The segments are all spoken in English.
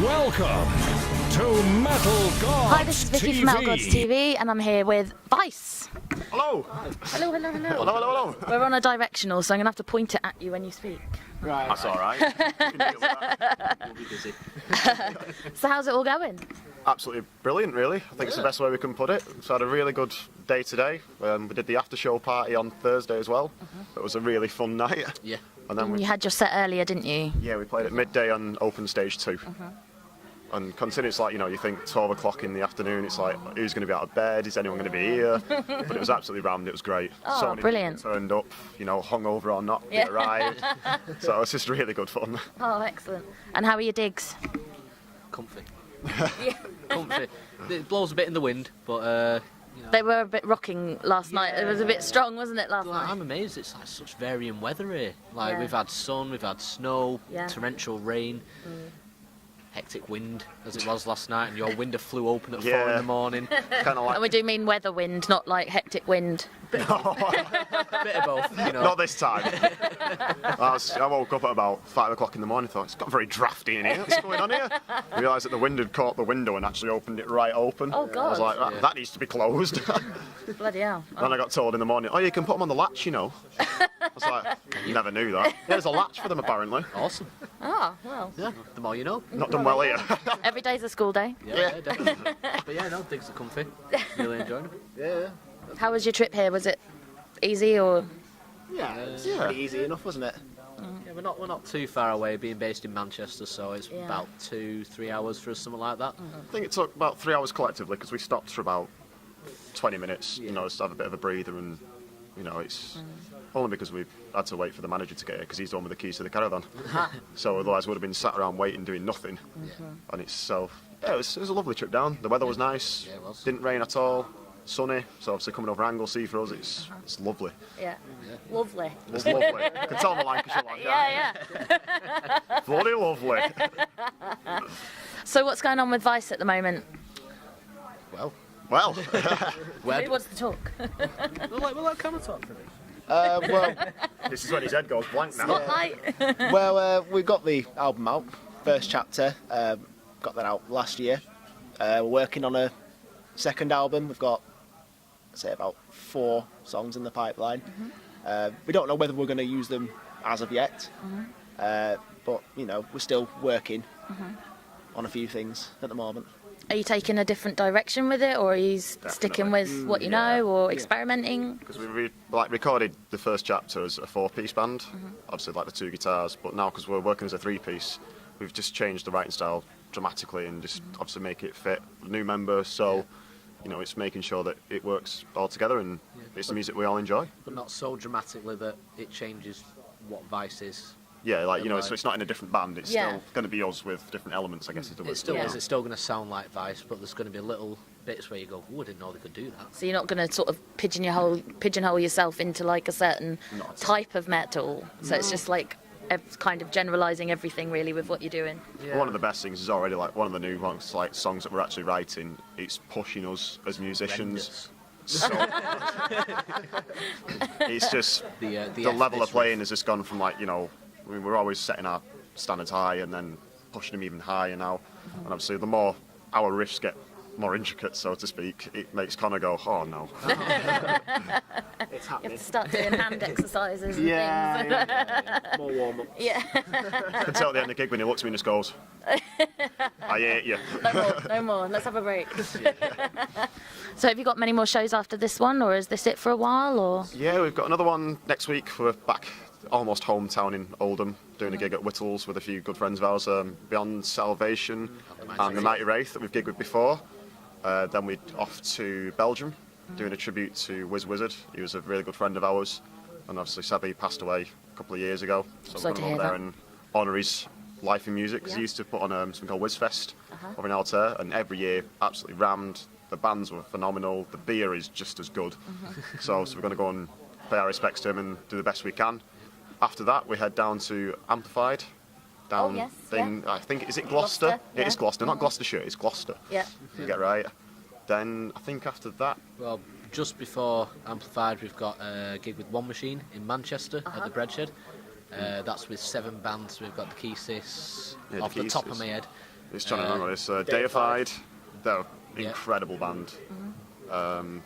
Welcome to Metal Gods Hi, this is Vicky from Metal Gods TV, and I'm here with Vice. Hello. Hello, hello, hello. Hello, hello, hello. We're on a directional, so I'm going to have to point it at you when you speak. Right. That's all right. You can deal with that. We'll be busy. So how's it all going? Absolutely brilliant, really. I think it's the best way we can put it. So I had a really good day today. We did the after-show party on Thursday as well. It was a really fun night. Yeah. And then You had your set earlier, didn't you? we played at midday on open stage 2. And considering it's like, you think 12 o'clock in the afternoon, it's like, who's going to be out of bed? Is anyone going to be here? But it was absolutely rammed. It was great. Oh, so many brilliant. people turned up, hungover or not, they arrived. So it was just really good fun. Oh, excellent. And how are your digs? Comfy. Yeah. Comfy. It blows a bit in the wind, but They were a bit rocking last night. It was a bit strong, wasn't it, last night? I'm amazed. It's like such varying weather here. Like Yeah. we've had sun, we've had snow, Yeah. torrential rain. Hectic wind, as it was last night, and your window flew open at 4 in Yeah. the morning. Kind of like... And we do mean weather wind, not like hectic wind. Bit of both, Not this time. I woke up at about 5 o'clock in the morning and thought, it's got very drafty in here. What's going on here? I realised that the wind had caught the window and actually opened it right open. Oh, God. I was like, that needs to be closed. Bloody hell. Then I got told in the morning, you can put them on the latch, I was like, never knew that. There's a latch for them, apparently. Awesome. Oh, well. Yeah, the more you know. Not done well here. Every day's a school day. Yeah, definitely. But yeah, no, things are comfy. Really enjoying them. Yeah. How was your trip here? Was it easy or...? Yeah, it was pretty easy enough, wasn't it? Yeah, we're not too far away, being based in Manchester, so it's Yeah. about 2-3 hours for us, something like that. I think it took about 3 hours collectively because we stopped for about 20 minutes, just to have a bit of a breather and, it's only because we had to wait for the manager to get here because he's the one with the keys to the caravan. So otherwise we would have been sat around waiting doing nothing. And it was a lovely trip down. The weather was nice, Yeah, it was. didn't rain at all, sunny, so obviously coming over Anglesey for us, it's lovely. Yeah. Lovely. It's lovely. You can tell I'm a Lancashire lad. Yeah. Bloody lovely. So what's going on with Vice at the moment? Well, Who wants to talk? We'll let camera talk for me. Well, this is when his head goes blank now. Spotlight. we got the album out, first chapter. Got that out last year. We're working on a second album. We've got, say, about 4 songs in the pipeline. We don't know whether we're going to use them as of yet, but we're still working on a few things at the moment. Are you taking a different direction with it, or are you sticking with what you know, or experimenting? Because we recorded the first chapter as a 4-piece band, obviously like the 2 guitars, but now because we're working as a 3-piece, we've just changed the writing style dramatically and just obviously make it fit new members. So, it's making sure that it works all together and it's the music we all enjoy. But not so dramatically that it changes what Vice is. Yeah, so it's not in a different band. It's still going to be us with different elements, I guess. Is the word. It still is. It's still going to sound like Vice, but there's going to be little bits where you go, "Oh, I didn't know they could do that." So you're not going to sort of pigeonhole yourself into like a certain type of metal. So it's just like kind of generalising everything really with what you're doing. Yeah. One of the best things is already like one of the new ones, like songs that we're actually writing. It's pushing us as musicians. So, it's just the level of playing has just gone from we're always setting our standards high and then pushing them even higher now. And obviously the more our riffs get more intricate, so to speak, it makes Connor go, oh no. It's You have happening. to start doing hand exercises and things. Yeah. More warm-ups. Yeah. I can tell at the end of the gig when he looks at me and just goes, I hate you. No more. Let's have a break. So have you got many more shows after this one, or is this it for a while, or? Yeah, we've got another one next week. We're back almost hometown in Oldham, doing a gig at Whittles with a few good friends of ours, Beyond Salvation and the Mighty Wraith that we've gigged with before. Then we're off to Belgium, doing a tribute to Wiz Wizard. He was a really good friend of ours, and obviously sadly passed away a couple of years ago. So Sorry we're to going hear over there that. and honour his life in music, because he used to put on something called Wizfest over in Altair, and every year absolutely rammed. The bands were phenomenal. The beer is just as good. So we're going to go and pay our respects to him and do the best we can. After that, we head down to Amplified. I think, is it Gloucester? Gloucester, It is Gloucester, not Gloucestershire, it's Gloucester. Yeah. You get right. Then I think after that, Well, just before Amplified, we've got a gig with One Machine in Manchester at the Breadshed. That's with 7 bands. We've got the Keesis, Yeah, off the the top Keesis. of my head. It's trying to remember this. Deified. They're Yeah. incredible band. I'm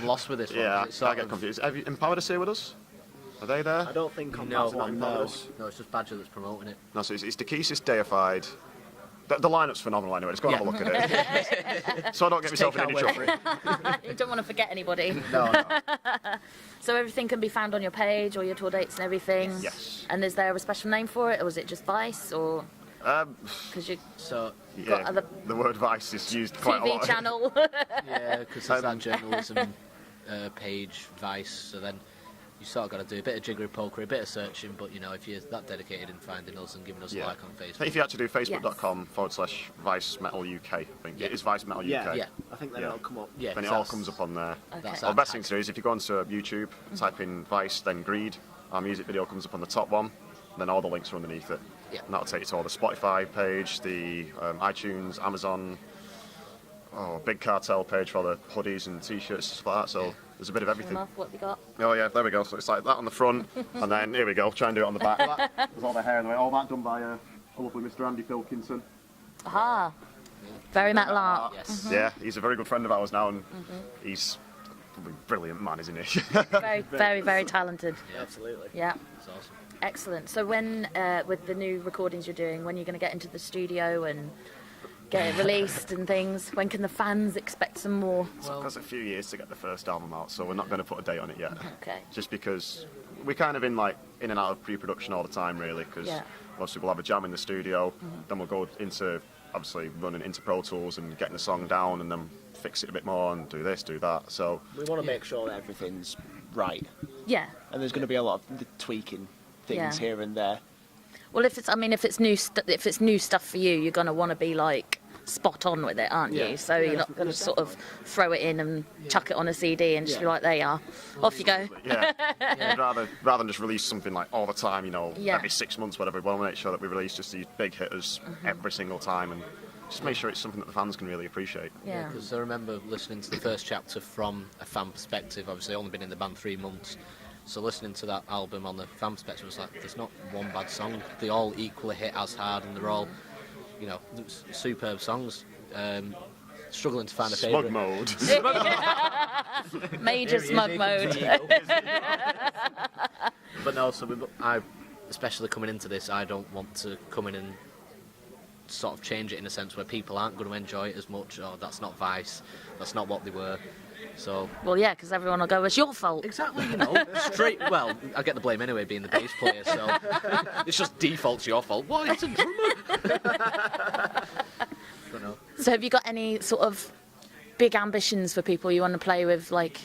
lost with this one. Yeah, It's sort I get of- confused. Have you Empowered to here with us? Are they there? I don't think on No, that one, no. no, it's just Badger that's promoting it. No, so it's Dekesis, Deified. The lineup's phenomenal anyway. Just go and have a look at it. So I don't get myself in any trouble. You don't want to forget anybody. No, no. So everything can be found on your page, all your tour dates and everything. Yes. And is there a special name for it, or is it just Vice, or because you So, got Yeah, other the word Vice is used quite a TV lot. channel? yeah, because there's that journalism page, Vice, so then you sort of got to do a bit of jiggery pokery, a bit of searching, but you know, if you're that dedicated in finding us and giving us a Yeah. like on I think Facebook. if you actually do facebook.com/Vice Metal UK, I think Yeah. it is Vice Metal UK. Yeah, I think then Yeah. it'll come up. Yeah, Then it 'cause all that's- comes up on there. Okay. That's Well, our the best thing tag. to do is if you go onto YouTube, type in Vice, then Greed, our music video comes up on the top one, then all the links are underneath it. Yeah. And that'll take you to all the Spotify page, the iTunes, Amazon, Big Cartel page for all the hoodies and t-shirts, stuff like that. So there's a bit of everything. Enough, what we got? Oh yeah, there we go. So it's like that on the front, and then here we go. Try and do it on the back. There's all the hair in the way. All that done by a lovely Mr. Andy Pilkinson. Aha. Very metal art. Yes. Yeah, he's a very good friend of ours now, and he's a brilliant man, isn't he? Very, very, very talented. Absolutely. Yeah. It's awesome. Excellent. So when, with the new recordings you're doing, when are you going to get into the studio and get it released and things? When can the fans expect some more? It took us a few years to get the first album out, so we're not going to put a date on it yet. Okay. Just because we're kind of in and out of pre-production all the time, really. Because Yeah. obviously we'll have a jam in the studio, then we'll go into obviously running into Pro Tools and getting the song down, and then fix it a bit more and do this, do that. So We want to make sure that everything's right, Yeah. and there's going to be a lot of the tweaking things Yeah. here and there. Well, if it's new stuff for you, you're going to want to be like spot on with it, aren't you? Yeah. So you're not going to sort of throw it in and chuck it on a CD and just be Yeah. like, there you are, off you go. yeah, rather than just release something like all the time, Yeah. every 6 months, whatever. We want to make sure that we release just these big hitters every single time, and just make sure it's something that the fans can really appreciate. Yeah. Because I remember listening to the first chapter from a fan perspective. Obviously, only been in the band 3 months, so listening to that album on the fan perspective was like, there's not one bad song. They all equally hit as hard, and they're all, you know, superb songs. Struggling to find a Smug favourite. mode. Major smug mode. But no, so I, especially coming into this, I don't want to come in and sort of change it in a sense where people aren't going to enjoy it as much, or that's not Vice, that's not what they were. So Well, yeah, because everyone will go, it's your fault. exactly, you know, straight. Well, I get the blame anyway, being the bass player, so it's just default's your fault. Why, it's a drummer. But no. So have you got any sort of big ambitions for people you want to play with, like,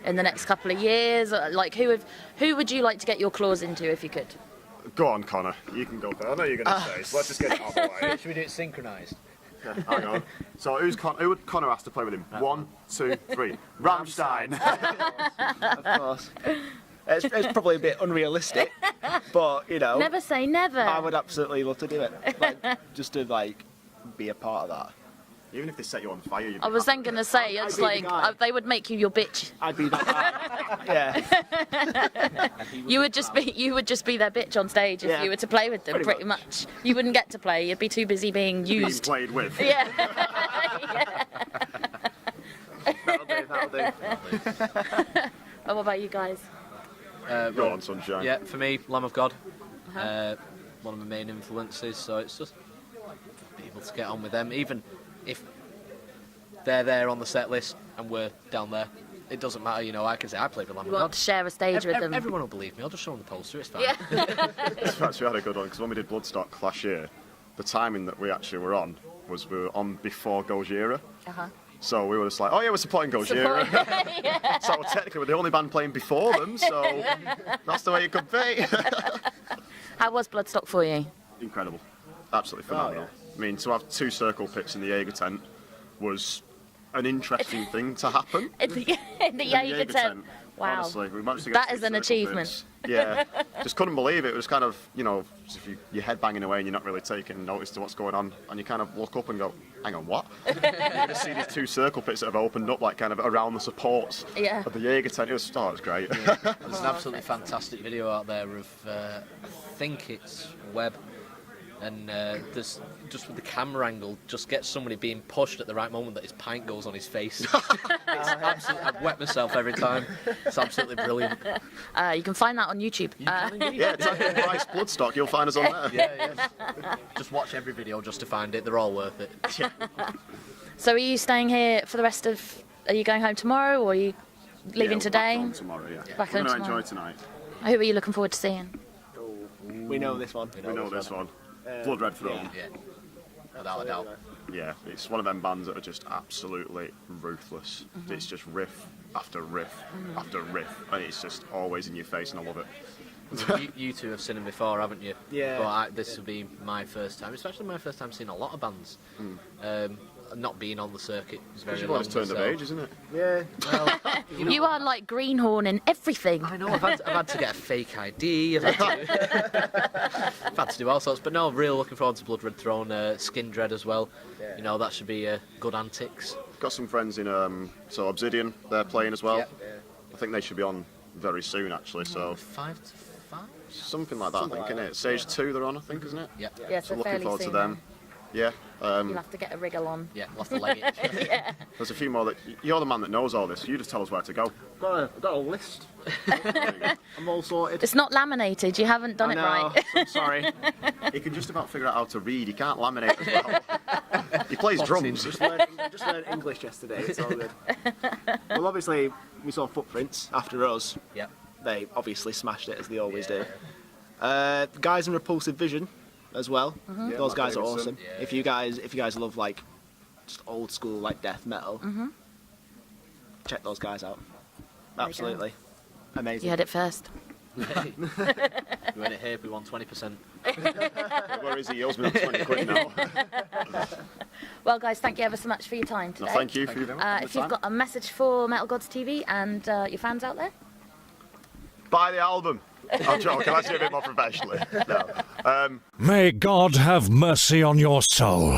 in the next couple of years? Or, like, who would you like to get your claws into if you could? Go on, Connor. You can go first. I know you're going to say, so let's just get it out of the way. Should we do it synchronised? Hang on. So who would Connor ask to play with him? 1, 2, 3. Rammstein. Of course. It's probably a bit unrealistic, but you know, Never say never. I would absolutely love to do it. Just to be a part of that. Even if they set you on fire, you'd be I was happy. then going to say, it's be the like, guy. they would make you your bitch. I'd be that guy. Yeah. You would just be their bitch on stage if Yeah. you were to play with them, Pretty pretty much. You wouldn't get to play, you'd be too busy being Being used. played with. Yeah. That'll do. Oh, what about you guys? Go on, Sunshine. Yeah, for me, Lamb of God, one of my main influences. So it's just be able to get on with them, even if they're there on the set list and we're down there. It doesn't matter, you know. I can say I played with Lamb You of want God. to share a stage with them? Everyone will believe me. I'll just show them the poster. It's fine. Yeah. In fact, we had a good one because when we did Bloodstock last year, the timing that we actually were on was we were on before Gojira. Uh-huh. So we were just like, oh yeah, we're supporting Gojira. So technically we're the only band playing before them, so that's the way it could be. How was Bloodstock for you? Incredible. Absolutely phenomenal. I mean, to have 2 circle pits in the Jaeger tent was an interesting thing to happen. In the Jaeger tent. Wow. Honestly, we managed to get That 2 is an circle achievement. pits. Yeah, just couldn't believe it. It was kind of, you know, as if your head banging away and you're not really taking notice to what's going on, and you kind of look up and go, hang on, what? You just see these 2 circle pits that have opened up, like kind of around the supports Yeah. of the Jaeger tent. It was great. There's an absolutely fantastic video out there of, I think it's Webb, And there's just with the camera angle, just get somebody being pushed at the right moment that his pint goes on his face. It's absolutely, I've wet myself every time. It's absolutely brilliant. You can find that on YouTube. Yeah, it's like Rice Bloodstock. You'll find us on there. Yeah. Just watch every video just to find it. They're all worth it. So are you staying here for the rest of... Are you going home tomorrow, or are you leaving We're today? Back home tomorrow, yeah. Back We're home going to tomorrow. enjoy tonight. Who are you looking forward to seeing? We know this one. We know this one. Blood Red Throne. Yeah, without a doubt. Yeah, it's one of them bands that are just absolutely ruthless. It's just riff after riff after riff, and it's just always in your face, and I love it. You two have seen them before, haven't you? Yeah. But this will be my first time. It's actually my first time seeing a lot of bands. Not being on the circuit is very You've long. always turned of age, isn't it? Yeah. You are like Greenhorn in everything. I know, I've had to get a fake ID, I've had to do all sorts, but no, really looking forward to Blood Red Throne, Skin Dread as well. Yeah. You know, that should be good antics. Got some friends in so Obsidian, they're playing as well. Yeah. I think they should be on very soon actually, so 5 to 5? something like that, Something I think, like isn't it? Stage 2 they're on, I think, isn't it? Yeah. Yeah, So so looking fairly forward to soon, them. Yeah. You'll have to get a wriggle on. Yeah, we'll have to leg it. There's a few more that you're the man that knows all this. You just tell us where to go. I've got a list. I'm all sorted. It's not laminated. You haven't done I it know, right. I'm sorry. He can just about figure out how to read. He can't laminate as well. He plays drums. Just learned English yesterday. It's all good. Well, obviously, we saw Footprints after us. Yeah. They obviously smashed it as they always do. The guys in Repulsive Vision as well. Yeah, Those my guys are favourite awesome. son. Yeah. If you guys love like just old school like death metal, check those guys out. Absolutely amazing. You had it first. We went it here, we won 20%. Where is he? He owes me 20 quid now. Well, guys, thank you ever so much for your time No, today. thank you for your If you've got a message for Metal Gods TV and your fans out there, Buy the album. I'm joking. Let's do a bit more professionally. No. May God have mercy on your soul.